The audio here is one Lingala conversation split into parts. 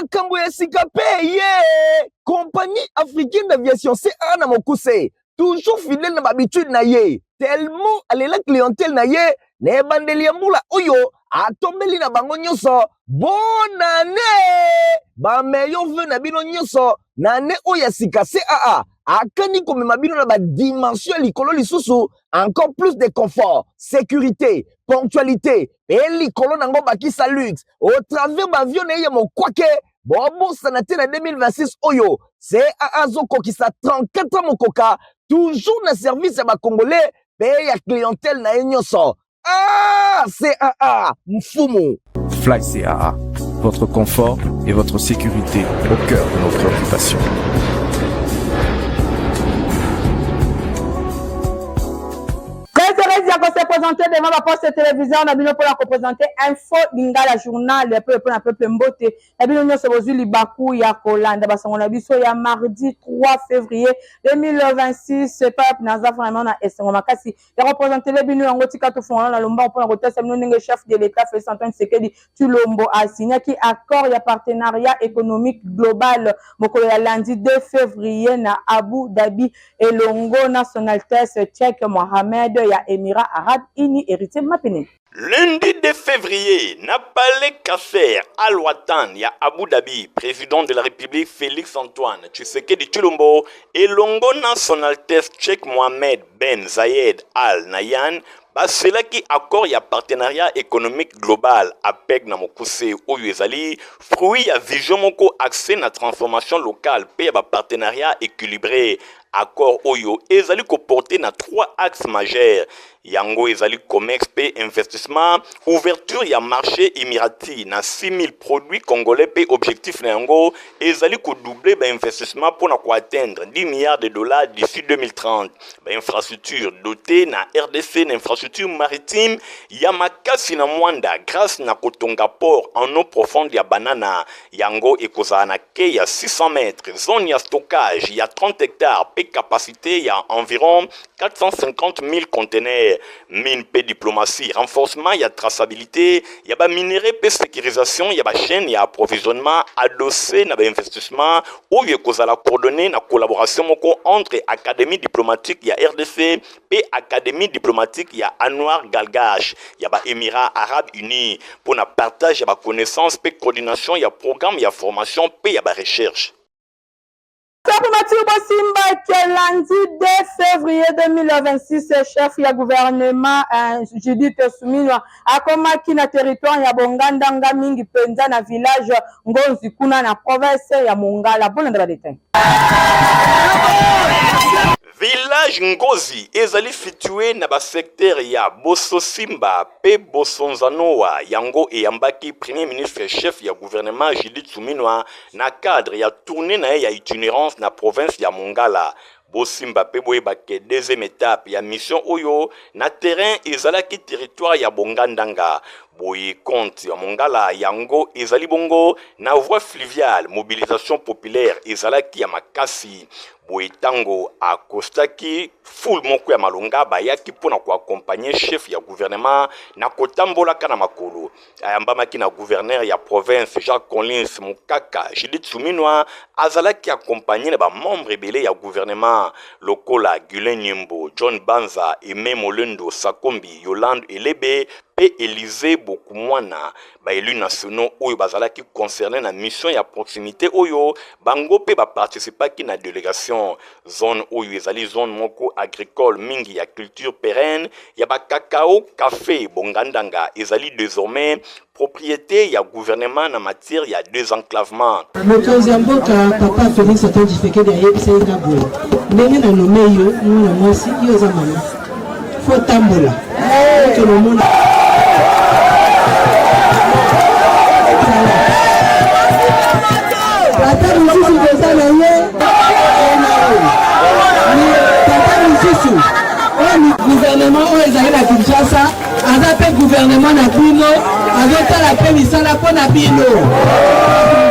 makambo ya sika pe ye compagnie africaine d'aviation CA na mokuse toujours fidèle na habitude na ye tellement alela clientèle na ye ne bandeli ya mbula oyo atombeli na bango nyonso bonne année ba meilleur vœu na bino nyonso na année oyo ya sika CAA akani komema bino na ba dimension likolo lisusu encore plus de confort sécurité ponctualité et likolo nango bakisa luxe au travers bavion na ye mokwake bobosana te na 2026 oyo CAA zokokisa 34 ans mokoka toujours na service ya bakongolais pe ya clientèle na ye nyonso. Ah, CAA, mfumu. Fly CAA, votre confort et votre sécurité au cœur de nos préoccupations. Pour se présenter devant la poste télévision, on a bien pour la représenter Info Lingala journal, le peuple mbote. La bien nous sommes aujourd'hui Bakou ya Kolanda, parce qu'on a vu ça ya mardi 3 février 2026. C'est pas naza vraiment na essengo makasi. Les représenter les binu ngoti kato fond na lomba pour la rotation nous chef de l'État fait Antoine Sekedi Tulombo a signé qui accord ya partenariat économique global mokolo ya lundi 2 février na Abu Dhabi et Longo National Test Cheikh Mohamed ya Émirats Arabes Unis héritier Mapene. Lundi 2 février, Napalé Kasser Al-Watan ya Abu Dhabi, président de la République Félix Antoine Tshisekedi Tshilombo et Longo National Test Cheikh Mohamed Ben Zayed Al Nahyan baselaki accord ya partenariat économique global APEC na mokuse oyo ezali fruit ya vision moko accès na transformation locale pe ya partenariat équilibré. Accord oyo ezali ko porter na 3 axes majeurs. Yango ezali commerce pe investissement, ouverture ya marché émirati na 6000 produits congolais pe objectif na yango ezali ko doubler ba investissement pour na ko atteindre 10 milliards de dollars d'ici 2030. Ba infrastructure dotée na RDC na infrastructure maritime ya makasi na mwanda grâce na kotonga port en eau profonde ya banana. Yango ekozala na ke ya 600 mètres, zone ya stockage ya 30 hectares pe capacité il y a environ 450 000 conteneurs. Mine pe diplomatie, renforcement, il y a traçabilité, il y a minerai pe sécurisation, il y a chaîne, il y a approvisionnement adossé na investissement ou il y a la coordonnée na collaboration entre académie diplomatique, il y a RDC pe académie diplomatique, il y a Anwar Galgash, il y a Émirats Arabes Unis pour na partage, il y a connaissance pe coordination, il y a programme, il y a formation pe il y a recherche. Lundi 2 février 2026, chef ya gouvernement Judith Suminwa akomaki na territoire ya Bongandanga mingi penza na village Ngonzi kuna na province ya Mongala. Bonne détail. Village Ngozi ezali situé na ba secteur ya Bosso Simba pe Bossonzanoa yango eyambaki premier ministre chef ya gouvernement Judith Suminwa na cadre ya tournée na ya itinérance na province ya Mongala. Bosimba pe boyebake deuxième étape ya mission oyo na terrain ezalaki territoire ya Bongandanga. Boye compte ya Mongala yango ezali bongo na voie fluviale mobilisation populaire ezalaki ya makasi. Boye tango akostaki full moko ya malonga bayaki pona ko accompagner chef ya gouvernement na kotambola kana makolo. Ayambamaki na gouverneur ya province Jacques Collins Mukaka Judith Suminwa azalaki accompagner na ba membre belé ya gouvernement lokola Gulen Nyembo, John Banza, Aimé Molendo, Sakombi, Yolande Elebe pe Élysée Bokumwana ba élus nationaux oyo bazalaki concerné na mission ya proximité oyo bango pe ba participaki na délégation zone oyo ezali zone moko agricole mingi ya culture pérenne ya ba cacao café Bongandanga ezali désormais propriété ya gouvernement na matière ya désenclavement. Mokonzi mboka papa Félix Antoine Tshisekedi ayebisa ngabo ndenge na nomeyo mwana mwasi yo za mama fo tambola to no mona tata misusu koza na ye tata misusu oyo gouvernement oyo ezali na Kinshasa aza pe gouvernement na bino azotala mpe misala mpo na bino.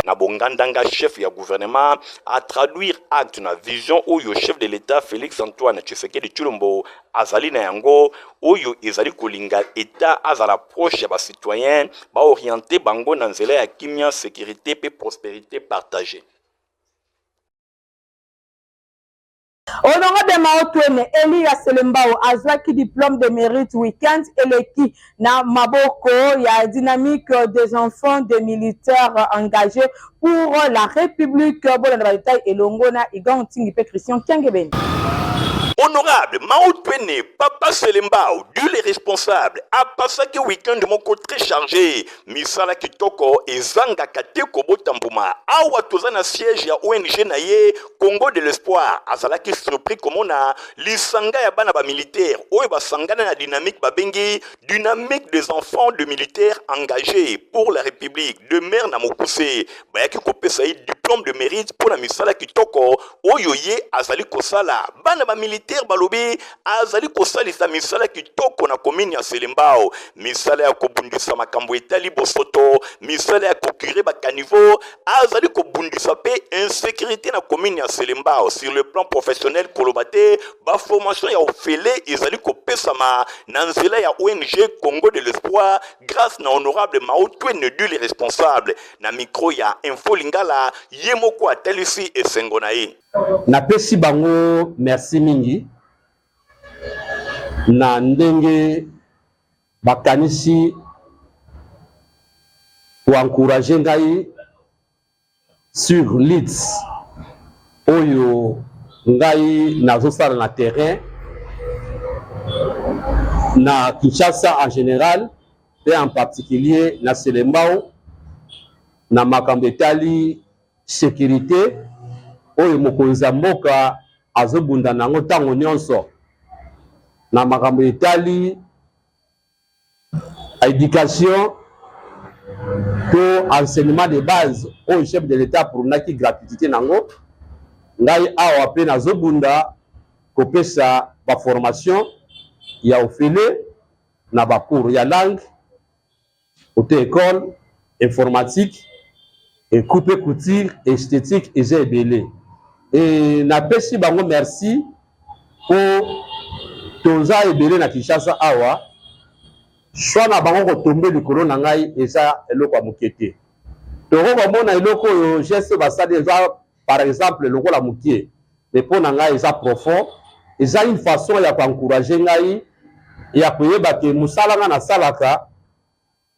Na bongandanga chef ya gouvernement a traduire acte na vision oyo chef de l'État Félix Antoine Tshisekedi Tshilombo azali na yango oyo ezali kolinga État azala proche ya ba citoyen ba orienter bango na nzela ya kimia, sécurité pe prospérité partagée. Honorable Maotwene Elia Selembao azwaki diplôme de mérite week-end eleki na maboko ya dynamique des enfants des militaires engagés pour la République. Bon, na bataille elongo na Igan Tingi pe Christian Kiangebeni. Honorable Maotwene Papa Selembao, Dieu les responsables, a passé que week-end de mon côté très chargé. Misala Kitoko et Zanga Kate Kobo Tambuma. Awa tozana siège ya ONG naye Congo de l'espoir. Azalaki surpris comme on a l'isanga ya bana ba militaire. Oye ba sangana na dynamique babengi dynamique des enfants de militaires engagés pour la République. De mer na mokuse. Bayaki kopesa diplôme de mérite pour la Misala Kitoko. Oyoye azali kosala. Bana ba militaire balobi azali kosalisa misala kitoko na commune ya Selembao, misala ya kobundisa makambo etali bosoto, misala ya kokure ba caniveau, azali kobundisa pe insécurité na commune ya Selembao. Sur le plan professionnel kolobate ba formation ya ofele ezali kopesama na nzela ya ONG Congo de l'espoir grâce na honorable Maotwene Dieu les responsables. Na micro ya Info Lingala yemoko atalisi esengo na ye. Na pesi bango merci mingi na ndenge bakanisi pour encourager ngai sur leads oyo ngai nazosala na terrain na Kinshasa en général et en particulier na Selembao na makambo etali sécurité oyo mokonzi ya mboka azobunda nango ntango nyonso na makambo etali éducation to enseignement de base oyo chef de l'État prunaki gratuité nango ngai awa pe nazobunda kopesa ba formation ya ofele na ba cours ya langue auto école informatique et coupe couture esthétique eza ebele. Et na pesi bango merci pour toza ebele na Kinshasa awa choix na bango kotombe likolo na ngai eza eloko ya mokete. Toko komona eloko oyo geste basali eza par exemple eloko la mokie mais mpo na ngai eza profond, eza une façon ya koencourager ngai ya koyeba ke mosala nga nasalaka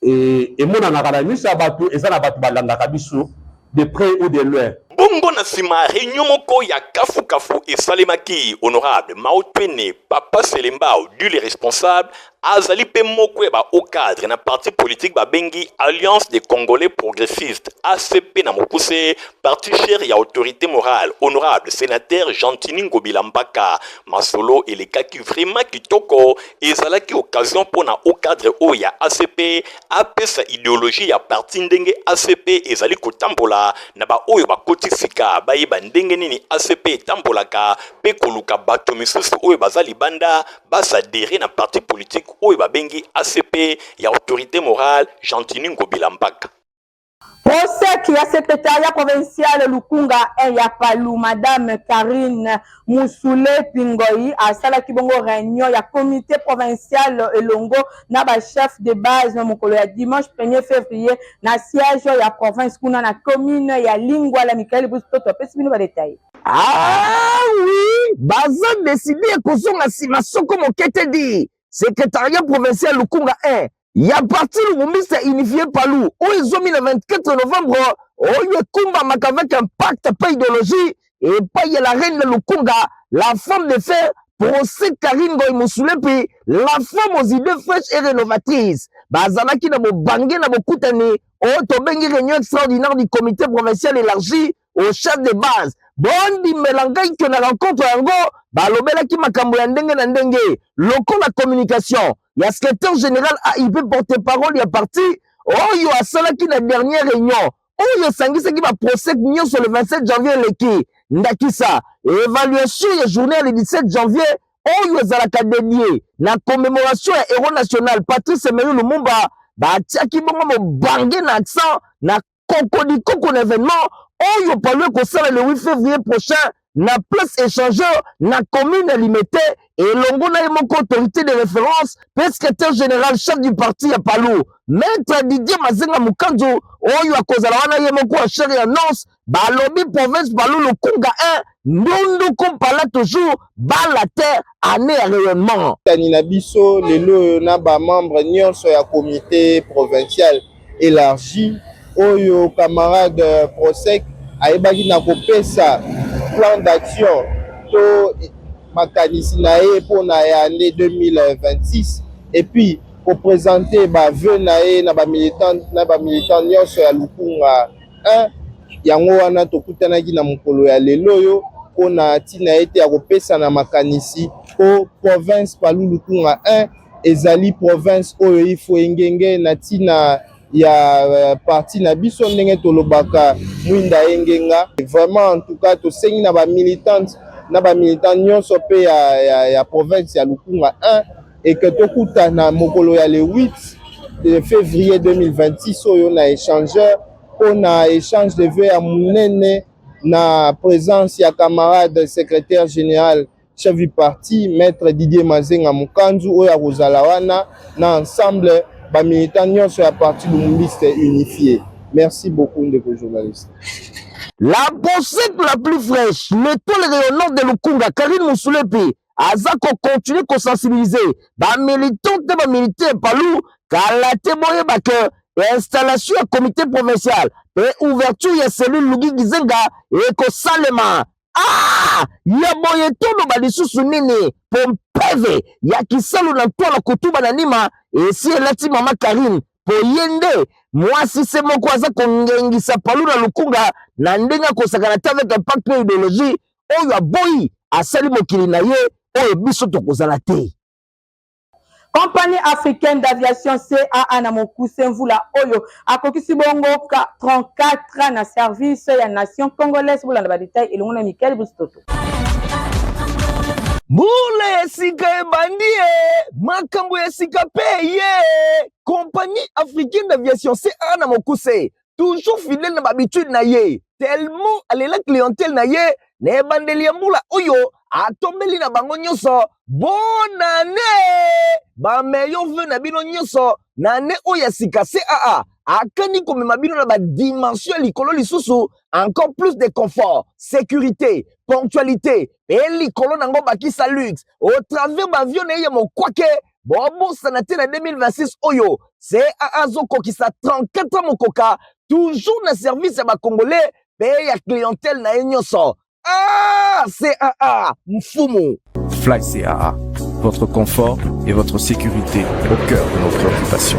emonanaka na miso ya bato eza na bato balandaka biso de près ou de loin. Bongo na sima réunion moko ya kafu esalemaki honorable Maotwene Papa Selembao Dieu les responsables azali pe moko ba au cadre na parti politique ba bengi Alliance des Congolais progressistes ACP na mokuse parti cher ya autorité morale honorable sénateur Gentini Ngobilambaka masolo elekaki vraiment kitoko ezalaki occasion pona au cadre o ya ACP apesa idéologie ya parti ndenge ACP ezali kotambola na ba oyo ba sika bayeba ndenge nini ACP tambolaka pe koluka bato misusu oyo bazali banda basadere na parti politique oyo babengi ACP ya autorité morale Gentini Ngobilambaka. Prosec ya secrétariat provincial Lukunga ya Palu Madame Karine Moussoule Pingoi asalaki bongo réunion ya comité provincial elongo na ba chef de base na mokolo ya dimanche 1er février na siège ya province kuna na commune ya Lingwala. Michael Bustoto pesi bino ba détail. Ah oui, baza décidé kozonga sima soko mokete di secrétariat provincial Lukunga 1 ya parti Lubumbashi unifié Palu oizomi le 24 novembre oyo kumba mak avec un pacte pas idéologie et pas la reine de Lukunga la femme de fer procès Karine Ngoy Moussoule la femme aux idées fraîches et rénovatrices bazalaki na bobange na bokutani o tobengi réunion extraordinaire du comité provincial élargi au chef de base bondi melangai que na rencontre yango balobelaki makambo ya ndenge na ndenge loko la communication ya secrétaire général AIP porte-parole ya parti oyo asalaki na dernière réunion oyo sangisaki ba procès nyonso le 27 janvier leki ndakisa évaluation ya journée le 17 janvier oyo ezalaka dédié na commémoration ya héros national Patrice Emery Lumumba batiaki bongo mobange na accent na kokodikoko na événement oyo palwe kosala le 8 février prochain na place échangeur na commune limité elongo na ye moko autorité de référence pe secrétaire général chef du parti ya Palu maître Didier Mazenga Mukanzu oyo akozala wana ye moko ya chéri annonce balobi province Palu Lukunga 1 ndundu kompala toujours bala terre année ya rayonnement tani na biso lelo na ba membre nyonso ya comité provincial élargi oyo camarade Prosec ayebaki na kopesa plan d'action to makanisi na ye pona ya année 2026 et puis représenter ba vœu na ye na ba militant nyonso ya Lukunga 1 yango wana tokutanaki na mokolo ya lelo yo pona tina ete ya kopesa na makanisi o province Palu Lukunga 1 ezali province oyo ifo engenge na tina ya parti na biso ndenge tolobaka mwinda engenga vraiment en tout cas tosengi na ba militant nyonso pe ya province ya Lukunga 1 et que tokuta na mokolo ya le 8 de février 2026 oyo na échangeur on a échange de vœux à munene na présence ya camarade secrétaire général chef du parti maître Didier Mazenga Mukanzu oyo akozala wana na ensemble ba militants nyonso ya parti Lumumbiste unifié. Merci beaucoup de vos journalistes. La pensée la plus fraîche, l'étoile rayonnante de Lukunga, Karine Mousoulepi, Azako continue de sensibiliser, ba militants de ba militaires Palu, Kalate Boye Bake, installation à comité provincial, et ouverture ya cellule Lugi Gizenga, et ko Salema. Ah! Ya boye tono ba lisusu nini, pompeve, ya kisalu na toa la kutuba na nima, et si elati mama Karine, po yende, mwasi se moko aza kongengisa Palu na Lukunga, na ndenga kosakana avec impact pe idéologie, oyo aboyi, asali mokili na ye, oyo biso tokozala te. Compagnie africaine d'aviation CAA na mokuse mvula oyo akokisi bongo 34 na service ya nation congolaise pour la détail et le Michael Bustoto. Mule esika ebandie makambo esika pe ye compagnie africaine d'aviation CAA na mokuse toujours fidèle na habitude na ye tellement alela clientèle na ye na ebandeli ya mula oyo atombeli na bango nyonso bonne année ba meilleur vœu na bino nyonso na année oyo sika CAA akani komema bino na ba dimension likolo lisusu encore plus de confort sécurité ponctualité et likolo nango bakisa luxe au travers ba avion na ye mokwake bobo sanate na 2026 oyo CAA zokokisa 34 mokoka toujours na service ya ba congolais pe ya clientèle na ye nyonso. Ah, CAA, Mfumu. Fly CAA, votre confort et votre sécurité au cœur de nos préoccupations.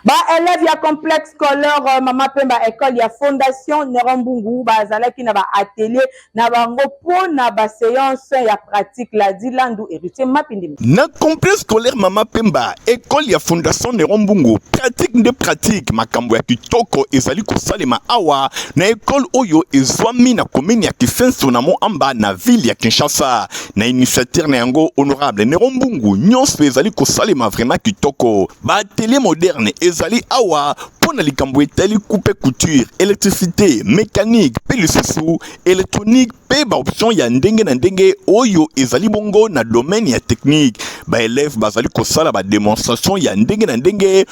Ba élève ya complexe scolaire Mama Pemba école ya fondation Nerombungu bazalaki na ba atelier na bango pona ba séance ya pratique la dilandu héritier mapindi. Na complexe scolaire Mama Pemba école ya fondation Nerombungu pratique makambo ya kitoko ezali kosalema awa na école oyo ezwami na commune ya Kifenso na Moamba na ville ya Kinshasa na initiateur na yango honorable Nerombungu nyonso ezali kosalema vraiment kitoko ba atelier moderne ezali awa pona likambo etali coupe couture électricité mécanique pe lisusu électronique pe ba option ya ndenge na ndenge oyo ezali bongo na domaine ya technique ba élève bazali kosala ba démonstration ya ndenge na ndenge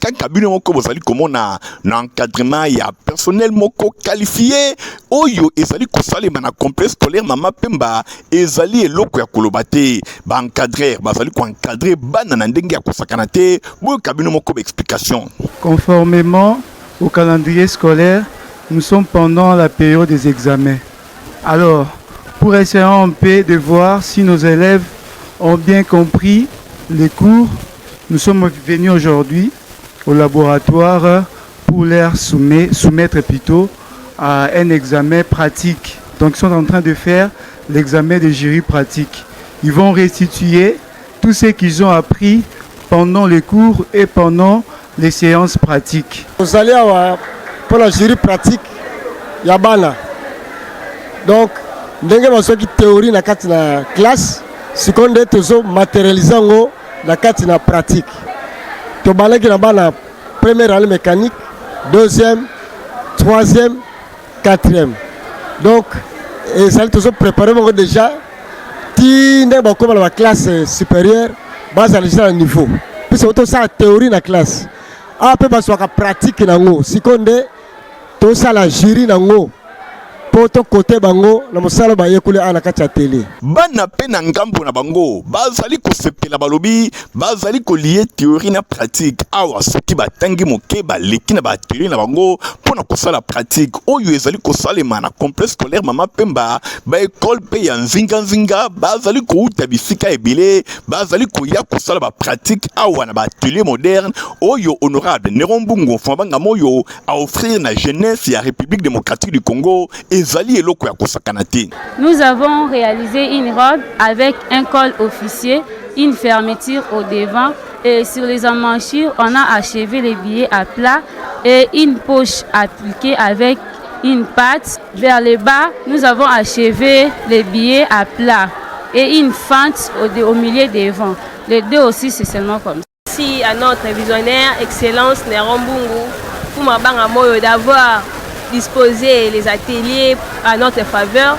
kaka bino moko bozali komona na encadrement ya personnel moko qualifié oyo ezali kosalema na complexe scolaire Mama Pemba ezali eloko ya koloba te ba encadrer bazali ko encadrer bana na ndenge ya kosakana te boyo kabino moko ba explication. Conformément au calendrier scolaire, nous sommes pendant la période des examens. Alors, pour essayer un peu de voir si nos élèves ont bien compris les cours, nous sommes venus aujourd'hui au laboratoire pour leur soumettre plutôt à un examen pratique. Donc, ils sont en train de faire l'examen de jury pratique. Ils vont restituer tout ce qu'ils ont appris pendant les cours et pendant les séances pratiques. Vous allez avoir pour la jury pratique, Yabana. Donc, ndenge basoki théorie na kati na classe, sikonde tozo matérialiser ngo na kati na pratique. To balaki na bana première année mécanique, deuxième, troisième, quatrième. Donc et ça tozo préparer ngo déjà ti ndé ba ko la classe supérieure, base à niveau. Puis c'est auto ça théorie na classe. Après ba soit pratique nango, sikonde to ça la jury nango. Poto côté bango na mosala ba yekule ana kati ya télé. Bana pe na ngambo na bango bazali kosepela balobi bazali kolier théorie na pratique awa soki batangi moke baleki na bateli na bango pona kosala pratique oyo ezali kosalema na complexe scolaire Mama Pemba ba école pe ya nzinga bazali kouta bisika ebele bazali koya kosala ba pratique awa na batelier moderne oyo honorable Nerombungu Fambanga Moyo a offrir na jeunesse ya République démocratique du Congo. Nous avons réalisé une robe avec un col officier, une fermeture au devant et sur les emmanchures, on a achevé les billets à plat et une poche appliquée avec une patte. Vers le bas, nous avons achevé les billets à plat et une fente au milieu devant. Les deux aussi, c'est seulement comme ça. Merci à notre visionnaire, Excellence Nerombungu, pour Mabanga Moyo d'avoir disposer les ateliers à notre faveur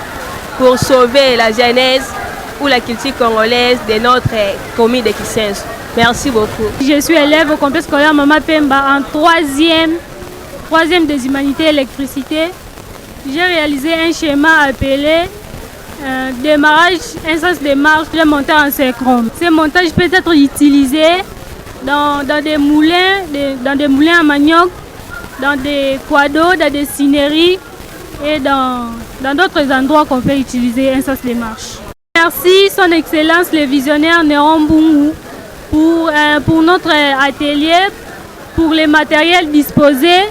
pour sauver la genèse ou la culture congolaise de notre commune de Kisenso. Merci beaucoup. Je suis élève au complexe scolaire Mama Pemba en troisième des humanités et électricité. J'ai réalisé un schéma appelé démarrage, un sens de marche, de monter en synchrone. Ce montage peut être utilisé dans des moulins à manioc, dans des quados, dans des cinéries et dans d'autres endroits qu'on peut utiliser un sens de marche. Merci Son Excellence le visionnaire Nerombungu pour notre atelier, pour les matériels disposés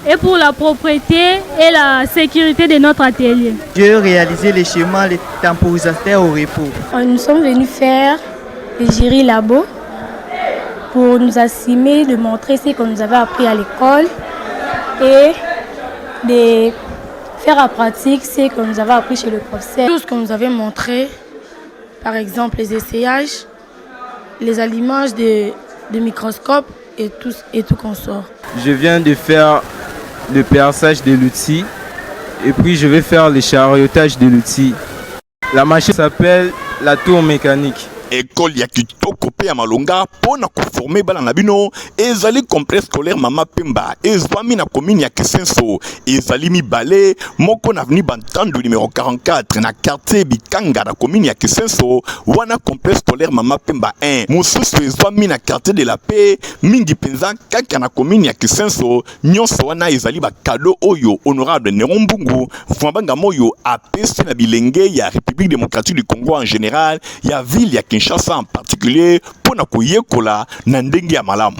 et pour la propreté et la sécurité de notre atelier. J'ai réalisé les schémas, les temporisateurs au repos. Nous sommes venus faire les jury labo pour nous assumer de montrer ce que nous avons appris à l'école et de faire en pratique ce que nous avons appris chez le professeur. Tout ce que nous avons montré, par exemple les essayages, les allumages de microscope et tout consort. Je viens de faire le perçage de l'outil et puis je vais faire le chariotage de l'outil. La machine s'appelle la tour mécanique. École ya kitoko pe ya malonga pona former bana na bino ezali complexe scolaire Mama Pemba ezwami na commune ya Kisenso ezali mibale moko na avenue Bantandu numéro 44 na quartier Bikanga na commune ya Kisenso wana complexe scolaire Mama Pemba 1 mosusu ezwami na quartier de la paix mingi penza kaka na commune ya Kisenso nyonso wana ezali ba cadeau oyo honorable Nerombungu Fambanga Moyo apesi na bilenge ya République démocratique du Congo en général ya ville ya Kinshasa en particulier pour na koyekola na ndenge ya malamu.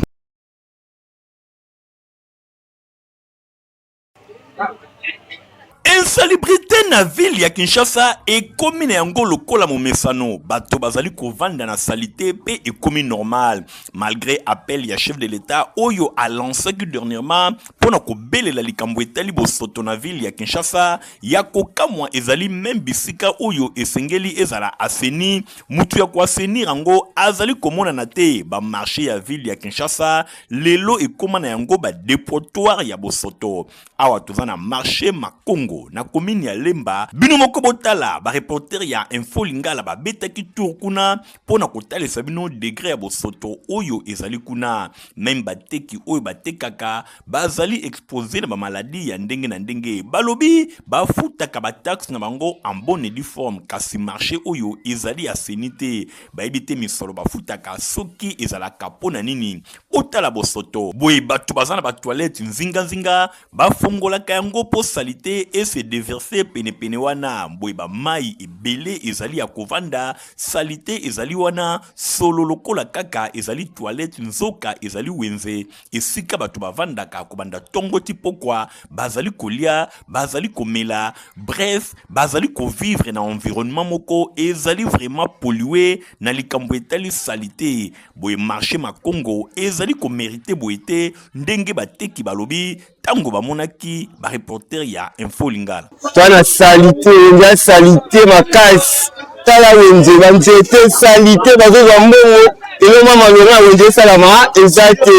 Insalubrité na ville ya Kinshasa et commune yango lokola momesano bato bazali kovanda na salité pe et commune normale malgré appel ya chef de l'état oyo a lancé dernièrement pour na kobelela likambo etali bosoto na ville ya Kinshasa ya kokamwa ezali même bisika oyo esengeli ezala aseni mutu ya ko asenir yango azali komona na te ba marché ya ville ya Kinshasa lelo ekoma na yango ba dépotoir ya bosoto awa tozana marché Makongo na commune ya Lemba bino moko botala ba reporter ya Info Lingala ba betaki tour kuna pona kotalesa bino degré ya bosoto oyo ezali kuna même bateki oyo batekaka bazali exposé na ba maladie ya ndenge na ndenge balobi bafutaka ba taxe na bango en bonne et due forme kasi marché oyo ezali ya senité ba ebite misolo bafutaka soki ezala kapona nini otala bosoto boye batu bazana ba toilette nzinga bafongola yango po salité et se déverser pene wana boye ba mai ebele ezali ya kovanda salité ezali wana solo lokola kaka ezali toilette nzoka ezali wenze esika batu bavandaka kobanda tongo tipokwa bazali kolia bazali komela bref bazali kovivre na environnement moko ezali vraiment pollué na likambo etali salité boye marché Makongo ezali ko mériter boete ndenge bateki balobi tango bamonaki ba reporter ya Info Lingala twana salité ya salité makasi tala wenze banzete salite bazozwa mbongo eloma malonga wenze esalama eza te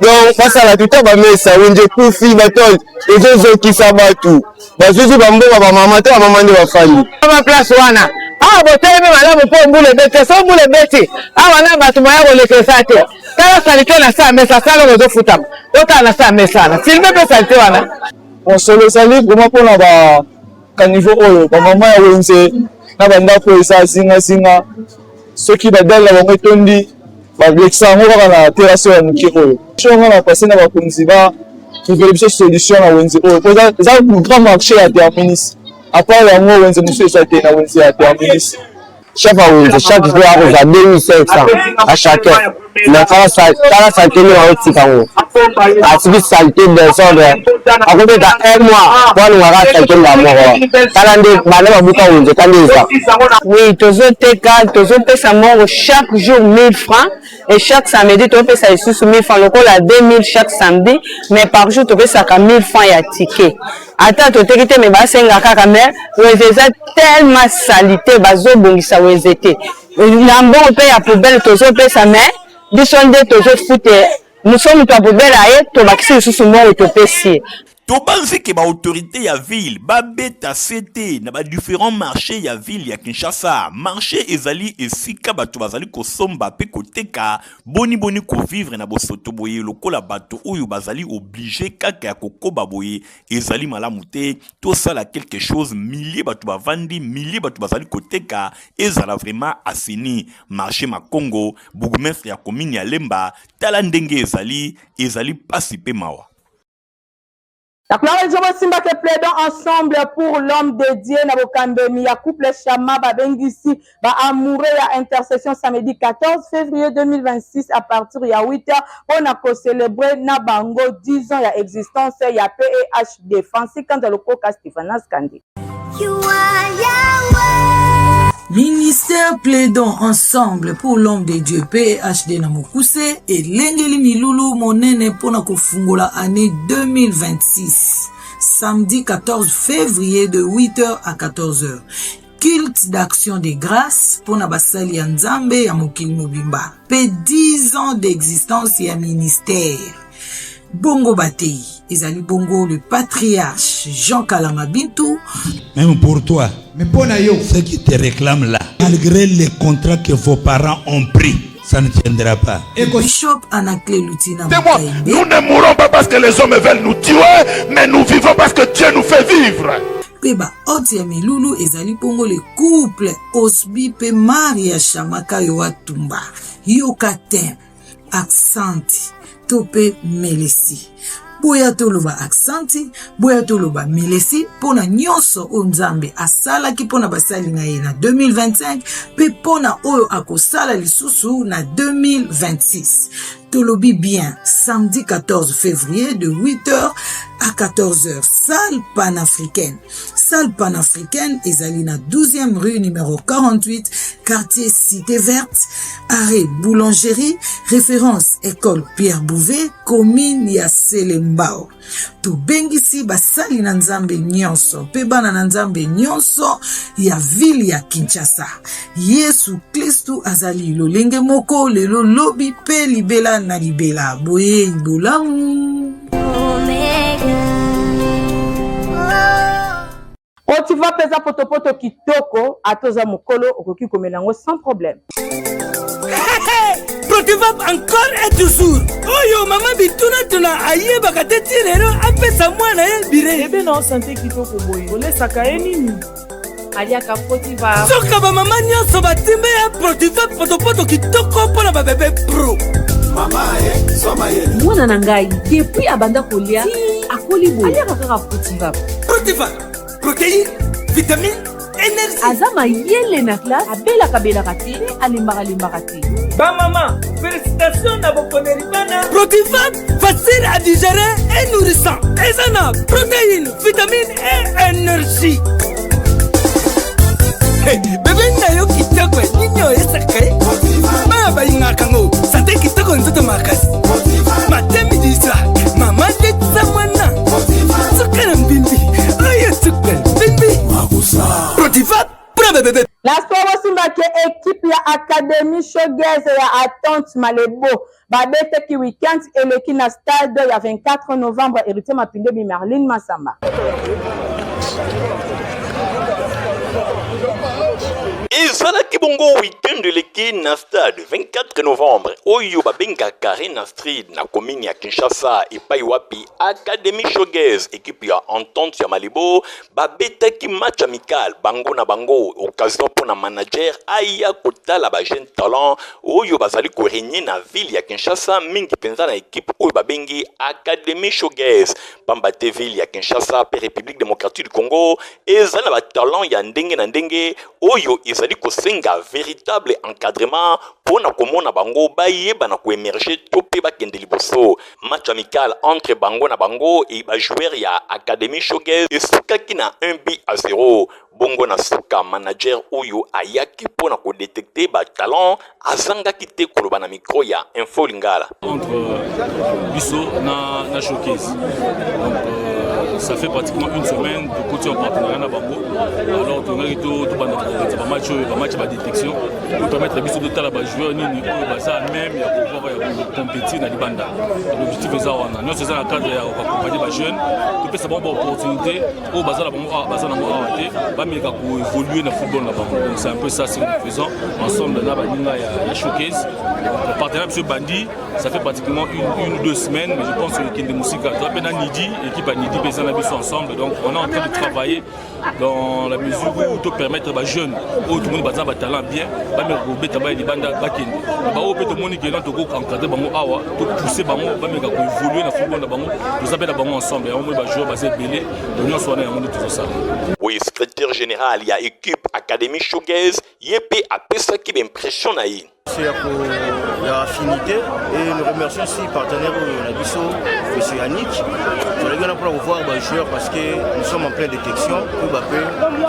donc basala tuta bamesa wenze kufi batol ezozokisa bato bazozwi bambongo bamama te bamama nde bafandi baplace wana awa botelemi malamu mpo mbula ebete so mbula ebeti awa na bato moya kolekesa te tala salite na sa mesa sala ozofutama otala na sa mesana silime mpe salite wana mosolo esali vraimen mpona bakaniveau oyo bamama ya wenze na bandako eza zingazinga soki badale na bango etondi balekisa yango kaka na terrasse ya moke oyo songa na pase na bakonzi batrivele biso solution na wenze oyo po eza grand marché ya terminus apart yango wenze mosusu eza te na wenze ya terminus chef à wenze chaque jour akozwa 2500 à chacun mais tala salite nde baotika ngo atiki salite desordre akobeta 1 mois po alingaka salite nda moko tala nde bana babuka wenze tande eza oui tozoteka tozopesa mongo chaque jour 1000 francs et chaque samedi topesa lisusu 1000 francs lokola 2000 chaque samedi mais par jour topesaka 1000 francs ya ticket ata toteki te me basenga kaka mais wenze eza tellement salite bazobongisa wenze te na mbongo mpe ya poubele tozopesa mais biso nde tozofute moso moto ya poubele aye tobakisi lisusu mbongo topesi tobanzi ke baautorité ya ville babeta sete na différents marchés ya ville ya Kinshasa marché ezali esika bato bazali kosomba pe koteka boni kovivre na bosoto boye lokola bato oyo bazali obligé kaka ya kokoba boye ezali malamu te tosala quelque chose milliers bato bavandi milliers bato bazali koteka ezala vraiment asini marché Makongo bourgmestre ya commune ya Lemba tala ndenge ezali pasi pe mawa. La gloire de Dieu Simba que plaidons ensemble pour l'homme dédié na bokambemi ya couple Chama babengisi ba amoureux ya intercession samedi 14 février 2026 à partir ya 8h on a ko célébrer na bango 10 ans ya existence ya PEHD Francis Kanzalo Koka Stephanas Kandi. Ministère plaidons ensemble pour l'homme de Dieu PHD Namokuse et Lengeli Milulu Monene pona kofungola année 2026 samedi 14 février de 8h à 14h culte d'action de grâce pona basali ya Nzambe ya mokili mobimba pe 10 ans d'existence ya ministère Bongo Batei ezali bongo le patriarche Jean Kalama Bintou. Même pour toi, mais pour ceux qui te réclament là, malgré les contrats que vos parents ont pris, ça ne tiendra pas. Bishop Anaclé Lutina. Nous ne mourons pas parce que les hommes veulent nous tuer, mais nous vivons parce que Dieu nous fait vivre. Peba Otiami Lulu ezali bongo le couple Osbi pe Maria Shamaka Yoatumba. Yokatem Aksanti Tope Melesi. Boya toloba aksanti, boya toloba milesi, pona nyonso o Nzambe asala ki pona basali na ye na 2025, pe pona oyo akosala lisusu na 2026. Tolobi bien, samedi 14 février de 8h à 14h, salle panafricaine. Salle panafricaine, ezali na 12e rue numéro 48, quartier Cité Verte, arrêt Boulangerie, référence école Pierre Bouvet, commune ya Selembao. To bengisi basali na Nzambe nyonso, pe bana na Nzambe nyonso ya ville ya Kinshasa. Yesu Kristu azali lolenge moko lelo lobi pe libela na libela. Boye ibolamu. Otiva pesa potopoto kitoko atoza mokolo okoki komelango sans problème. Protivap encore et toujours. Oyo mama bituna tuna aye bakate tirero apesa mwana ye bire. Ebe na santé kitoko boye. Olesaka ye nini? Aliaka Protivap. Soka ba mama nyonso batimbe ya Protivap potopoto kitoko pona ba bébé pro. Mama soma ye. Mwana na ngai depuis abanda kolia akoli boye. Aliaka kaka Protivap. Protivap. Protéines, vitamines, énergie. Azama yele na classe abela kabela kate alimaka limbakate. Ba maman, félicitations à vos connaissances. Protivap, facile à digérer et nourrissant. Ezana, protéines, vitamines et énergie. Hey, bébé nayo kitoko ninyo esakae. Ba ba ingakango, santé kitoko nzoto makasi. Matemi disa, mama de zamana. Sukana mbimbi. Protivap, La sport Académie Showgaz ya Attente Malebo babetaki weekend eleki na stade ya 24 novembre Héritier Mapindebi Merlin Massamba. ezalaki bongo weekend eleki na stade 24 novembre oyo babengaka Arena Street na komini ya Kinshasa epai wapi Académie Showgaz ekipe ya Entente ya Malebo babetaki match amical bango na bango occasion mpona manager aya kotala ba jeune talent oyo bazali korenie na ville ya Kinshasa mingi penza na ekipe oyo babengi Académie Showgaz pamba te ville ya Kinshasa pe République démocratique du Congo ezali na ba talent ya ndenge na ndenge oyo ezali kosenga véritable encadrement pona komona bango bayeba na koemerger to pe bakende liboso. Match amical entre bango na bango et ba joueur ya Académie Showgaz esukaki na 1-0 bongo na suka manager oyo ayaki pona kodetecte ba talent azangaki te koloba na micro ya Info Lingala entre biso na Showgaz. Donc ça fait pratiquement une semaine de côté en partenariat na bango. Alors on a tout ba match ba détection pour permettre biso de tala ba joueur nini oyo baza même ya pouvoir ya compétir na libanda. L'objectif est ça wana. Nous c'est ça la cadre ya accompagner ba jeunes to pesa bon opportunité au baza na bango baza na bango até ba meka ko évoluer na football na bango. Donc c'est un peu ça ce que nous faisons ensemble na baninga ya Showgaz. Le partenariat monsieur Bandi ça fait pratiquement une ou deux semaines mais je pense que Kinde Musika toi pena Nidi équipe à Nidi pesa na biso ensemble donc on est en train de travailler dans la mesure où to permettre ba jeunes où tout le monde baza ba talent bien ba me ko beta ba libanda ba kende ba o beto moni ke na to ko encadrer bango awa to pousser bango ba me ka ko évoluer na football na bango to zapela bango ensemble on ba joueur baza belé donc on est en train de tout ça. Oui, secrétaire général ya équipe Académie Showgaz yepé apesa ki impression na yi. C'est la affinité et nous remercions aussi partenaire de la Bisso, M. Yannick. Sur les gars, pour voir les joueurs parce que nous sommes en pleine détection.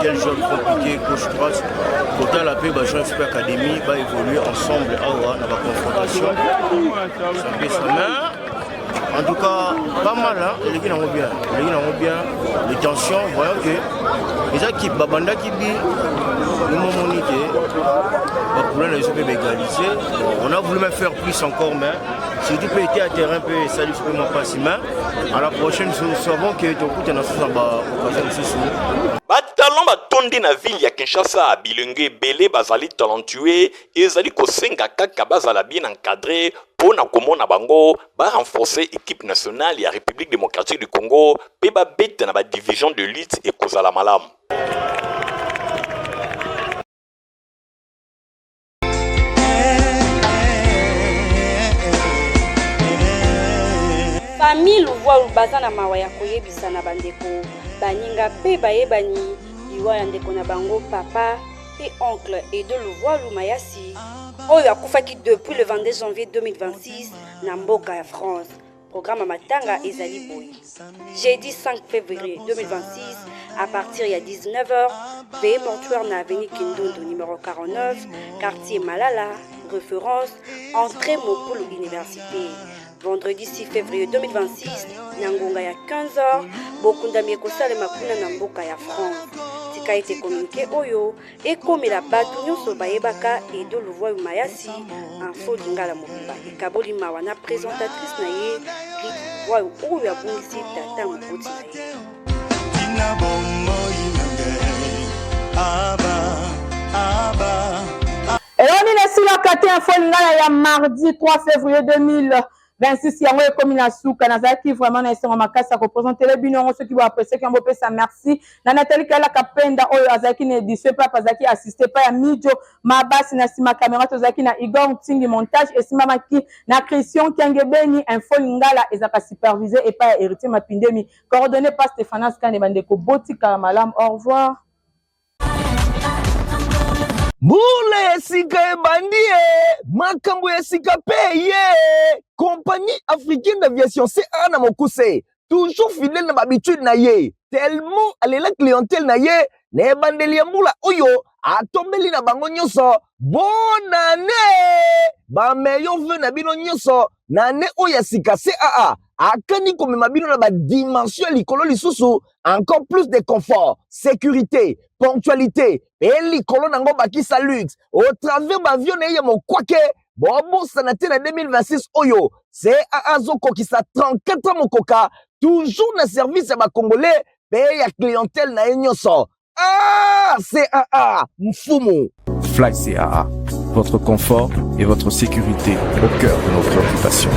Quel joueur compliqué, gauche droite. Total la paix, les joueurs Super Académie va évoluer ensemble dans la confrontation. En tout cas, pas mal, hein? Les gars n'ont bien. Les gars n'ont bien. Les tensions, voyons que les équipes, Babanda qui dit, le moment moniqué, on a voulu même faire plus encore, mais si tu peux être à terrain, ça lui peut pas si mal. À la prochaine, nous savons que tu as une occasion de se Batalon batondi na ville ya Kinshasa bilenge belé bazali talentueux ezali kosenga kaka bazala bien encadré pona komona bango ba renforcer équipe nationale ya République démocratique du Congo pe ba bête na ba division de lutte et kozala malamu. Famille Louvois baza na mawa ya koyebisa na bandeko baninga pe bayebani liwa ya ndeko na bango papa et oncle et de Louvois Mayasi oyo akufaki depuis le 22 janvier 2026 na mboka ya France. Programme Matanga ezali boy. Jeudi 5 février 2026 à partir de 19h, veillée mortuaire na avenue Kindondo numéro 49, quartier Malala, référence entrée Mopulu Université. Vendredi 6 février 2026, Nyangonga ya 15h, Bokunda Miekosale Makuna na mboka ya France. Tika été communiqué Oyo, et comme la batu nyonso bayebaka et de Louvois Mayasi, Info Lingala Mobimba. Et Kaboli Mawana, présentatrice na ye, Louvois Oyo ya bungisi tata mokoti na ye. Et on est sur la carte Info Lingala ya mardi 3 février 2026 yango ekomi na suka nazalaki vraiment na esengo makasi ya kopresente le bino yango soki boaprecie ki yango pesa merci na Nathalie Kala Kapenda oyo azalaki na édition pe azalaki assisté pa ya Mijo Mabasi na sima caméra tozalaki na Igor Ntingi montage esimamaki na Christian Kiangebeni Info Lingala ezaka supervisé et pa ya Héritier Mapindemi coordonné par Stéphanas Kane bandeko botika malam au revoir. Mule esika ebandie makambo esika pe ye compagnie africaine d'aviation CA na mokuse toujours fidèle na habitude na ye tellement alela clientèle na ye na ebandeli ya mbula oyo atombeli na bango nyonso bonne année ba meilleur vœu na bino nyonso na ane oyo ya sika CAA akani komema bino na badimension ya likolo lisusu encore plus de confort, sécurité, ponctualité et likolo nango bakisa luxe au travers bavio na ye mokwake bobosana te na 2026 oyo CAA zokokisa 34 mokoka toujours na service ya bakongolais pe ya clientèle na ye nyonso. Ah, CAA mfumu. Fly CAA, votre confort et votre sécurité au cœur de nos préoccupations.